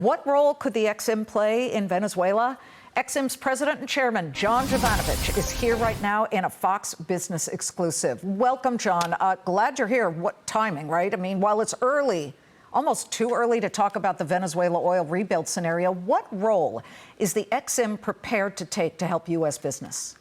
What role could the EXIM play in Venezuela? EXIM's president and chairman, John Jovanovic, is here right now in a Fox Business exclusive. Welcome, John. Glad you're here. What timing, right? I mean, while it's early, almost too early to talk about the Venezuela oil rebuild scenario, what role is the EXIM prepared to take to help U.S. business?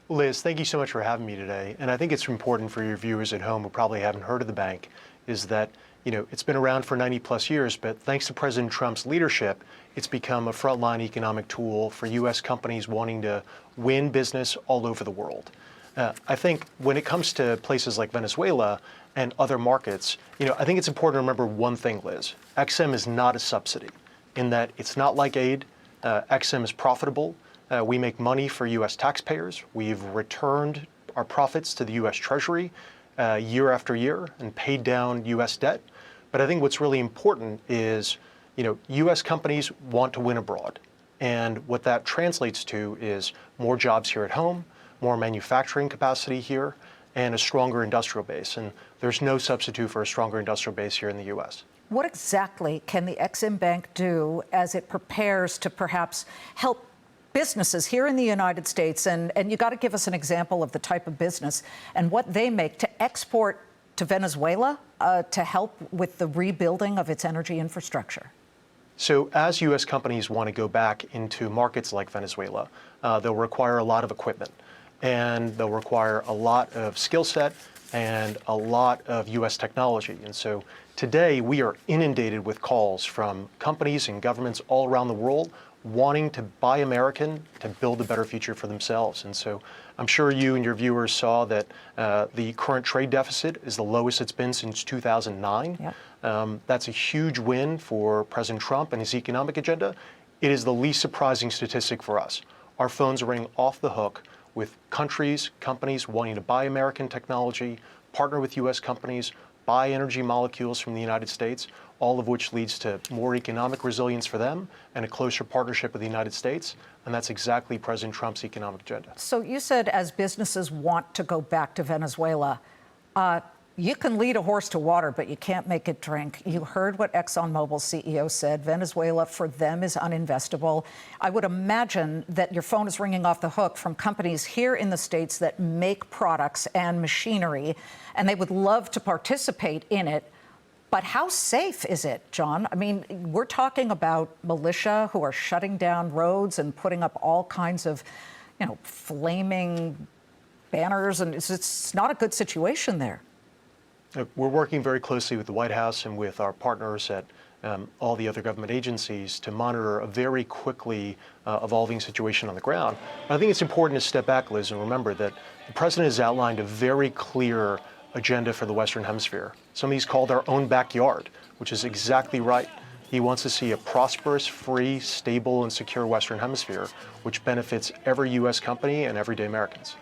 Liz, thank you so much for having me today. And I think it's important for your viewers at home who probably haven't heard of the bank, is that it's been around for 90 plus years, but thanks to President Trump's leadership, it's become a frontline economic tool for U.S. companies wanting to win business all over the world. I think when it comes to places like Venezuela and other markets, I think it's important to remember one thing, Liz. EXIM is not a subsidy in that it's not like aid. EXIM is profitable. We make money for U.S. taxpayers. We've returned our profits to the U.S. Treasury year after year and paid down U.S. debt. But I think what's really important is, U.S. companies want to win abroad. And what that translates to is more jobs here at home, more manufacturing capacity here, and a stronger industrial base. And there's no substitute for a stronger industrial base here in the U.S. What exactly can the EXIM Bank do as it prepares to perhaps help businesses here in the United States, and you got to give us an example of the type of business and what they make to export to Venezuela to help with the rebuilding of its energy infrastructure? So as U.S. companies want to go back into markets like Venezuela, they'll require a lot of equipment, and they'll require a lot of skill set and a lot of U.S. technology. And so today we are inundated with calls from companies and governments all around the world wanting to buy American to build a better future for themselves. And so I'm sure you and your viewers saw that the current trade deficit is the lowest it's been since 2009. Yep. That's a huge win for President Trump and his economic agenda. It is the least surprising statistic for us. Our phones are ringing off the hook with countries, companies wanting to buy American technology, partner with U.S. companies, buy energy molecules from the United States, all of which leads to more economic resilience for them and a closer partnership with the United States. And that's exactly President Trump's economic agenda. So you said as businesses want to go back to Venezuela, you can lead a horse to water, but you can't make it drink. You heard what ExxonMobil's CEO said. Venezuela, for them, is uninvestable. I would imagine that your phone is ringing off the hook from companies here in the States that make products and machinery, and they would love to participate in it. But how safe is it, John? I mean, we're talking about militia who are shutting down roads and putting up all kinds of, flaming banners, and it's not a good situation there. We're working very closely with the White House and with our partners at all the other government agencies to monitor a very quickly evolving situation on the ground. But I think it's important to step back, Liz, and remember that the president has outlined a very clear agenda for the Western Hemisphere. Some of these called our own backyard, which is exactly right. He wants to see a prosperous, free, stable, and secure Western Hemisphere, which benefits every U.S. company and everyday Americans.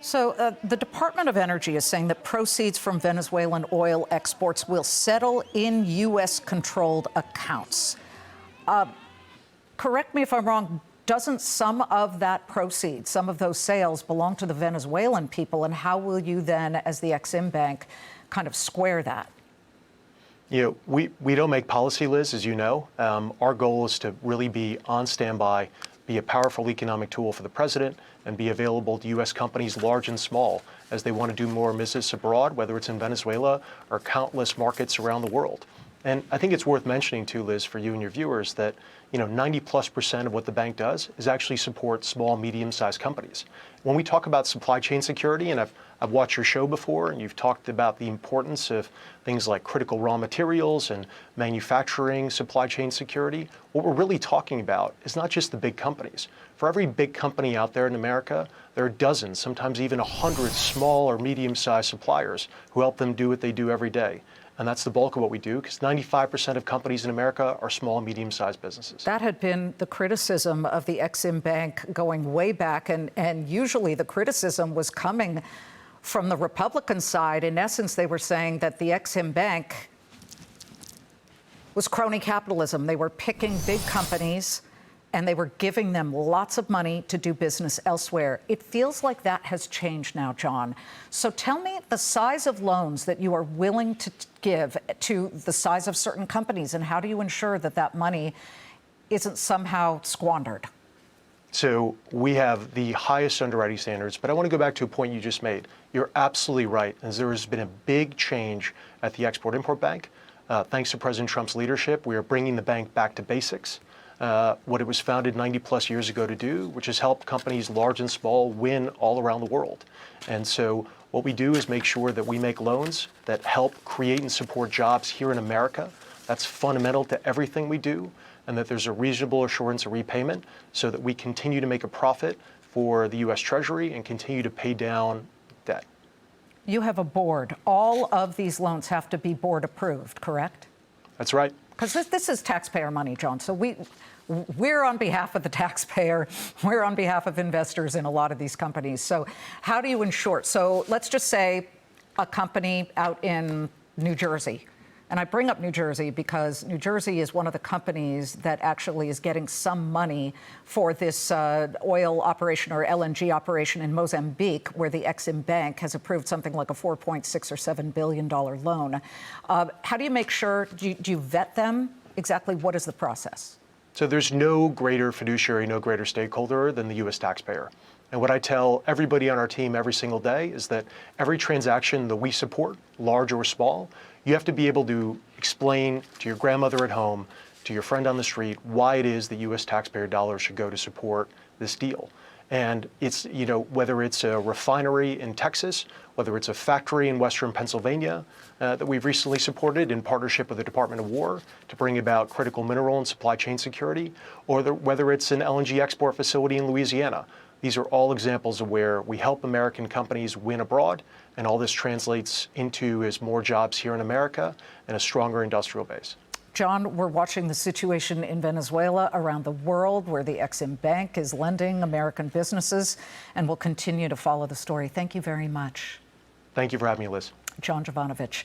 So the Department of Energy is saying that proceeds from Venezuelan oil exports will settle in U.S.-controlled accounts. Correct me if I'm wrong, doesn't some of that proceeds, some of those sales, belong to the Venezuelan people? And how will you then, as the EXIM Bank, kind of square that? We don't make policy, Liz, as you know. Our goal is to really be on standby, be a powerful economic tool for the president, and be available to U.S. companies large and small as they want to do more business abroad, whether it's in Venezuela or countless markets around the world. And I think it's worth mentioning too, Liz, for you and your viewers, that 90+% of what the bank does is actually support small, medium-sized companies. When we talk about supply chain security, and I've watched your show before, and you've talked about the importance of things like critical raw materials and manufacturing supply chain security, what we're really talking about is not just the big companies. For every big company out there in America, there are dozens, sometimes even 100 small or medium-sized suppliers who help them do what they do every day. And that's the bulk of what we do, because 95% of companies in America are small and medium-sized businesses. That had been the criticism of the EXIM Bank going way back, and usually the criticism was coming from the Republican side. In essence, they were saying that the EXIM Bank was crony capitalism. They were picking big companies and they were giving them lots of money to do business elsewhere. It feels like that has changed now, John. So tell me the size of loans that you are willing to give to the size of certain companies, and how do you ensure that that money isn't somehow squandered? So we have the highest underwriting standards, but I want to go back to a point you just made. You're absolutely right, as there has been a big change at the Export-Import Bank. Thanks to President Trump's leadership, we are bringing the bank back to basics. What it was founded 90 plus years ago to do, which has helped companies large and small win all around the world. And so what we do is make sure that we make loans that help create and support jobs here in America. That's fundamental to everything we do, and that there's a reasonable assurance of repayment so that we continue to make a profit for the U.S. Treasury and continue to pay down debt. You have a board. All of these loans have to be board approved, correct? That's right. Because this is taxpayer money, John. So we're on behalf of the taxpayer. We're on behalf of investors in a lot of these companies. So how do you ensure? So let's just say a company out in New Jersey. And I bring up New Jersey because New Jersey is one of the companies that actually is getting some money for this oil operation or LNG operation in Mozambique, where the EXIM Bank has approved something like a $4.6 or $7 billion loan. How do you make sure, do you vet them? Exactly what is the process? So there's no greater fiduciary, no greater stakeholder than the U.S. taxpayer. And what I tell everybody on our team every single day is that every transaction that we support, large or small, you have to be able to explain to your grandmother at home, to your friend on the street, why it is that U.S. taxpayer dollars should go to support this deal. And it's, whether it's a refinery in Texas, whether it's a factory in Western Pennsylvania that we've recently supported in partnership with the Department of War to bring about critical mineral and supply chain security, or whether it's an LNG export facility in Louisiana. These are all examples of where we help American companies win abroad, and all this translates into is more jobs here in America and a stronger industrial base. John, we're watching the situation in Venezuela, around the world, where the EXIM Bank is lending American businesses, and we'll continue to follow the story. Thank you very much. Thank you for having me, Liz. John Jovanovic.